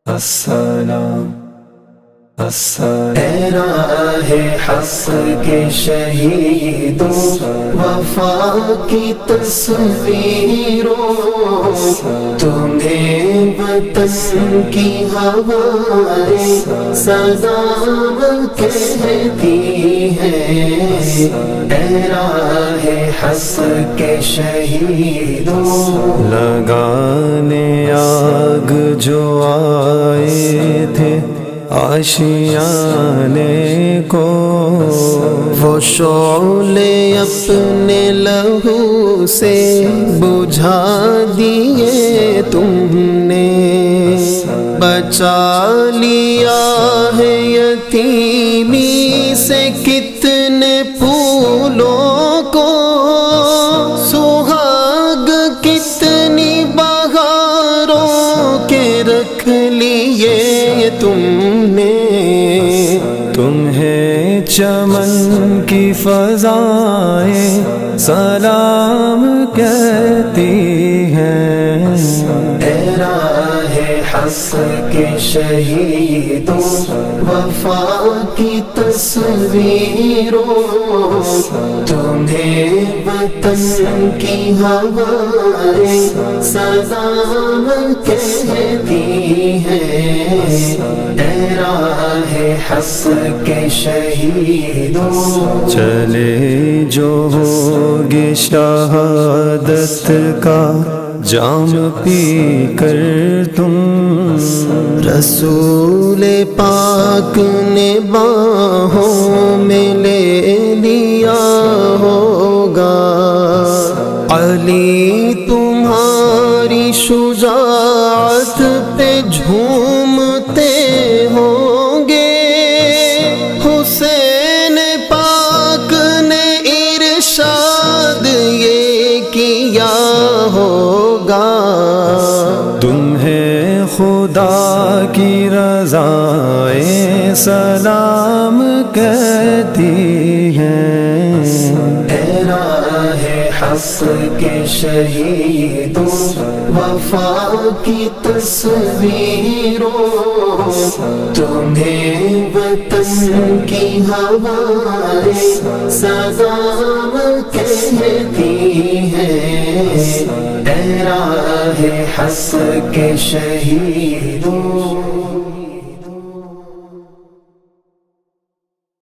السلام اے راہ حق کے شہیدوں، وفا کی تصویروں، تمہیں وطن کی ہوائیں سلام کہتی ہیں۔ اے راہ حق کے شہیدوں، لگانے آگ جو آئے تھے آشیانے کو، وہ شعلے اپنے لہو سے بجھا دیے تم نے، بچا لیا ہے یتیمی سے کتنے پھولوں کو، سہاگ کتنی بہاروں کے رکھ لیے تم نے، تمہیں چمن کی فضائیں سلام کہتی ہیں۔ اے راہ حق کے شہیدوں، وفا کی تصویروں، تمہیں وطن کی ہوائیں سلام کہتی ہیں۔ اے راہ حق کے شہیدوں، چلے جو ہوگے شہادت کا جام پی کر تم، رسول پاک نے باہوں میں لے لیا ہوگا، علی تمہاری شجاعت پہ جھومتے ہوں گے، حسین پاک نے ارشاد یہ کیا ہوگا، تمہیں خدا کی رضائیں سلام کہتی ہیں۔ اے راہ حق کے شہیدوں، وفا کی تصویروں، تمہیں وطن کی ہوائیں سلام کہتی ہیں۔ اے راہ حق کے شہیدوں،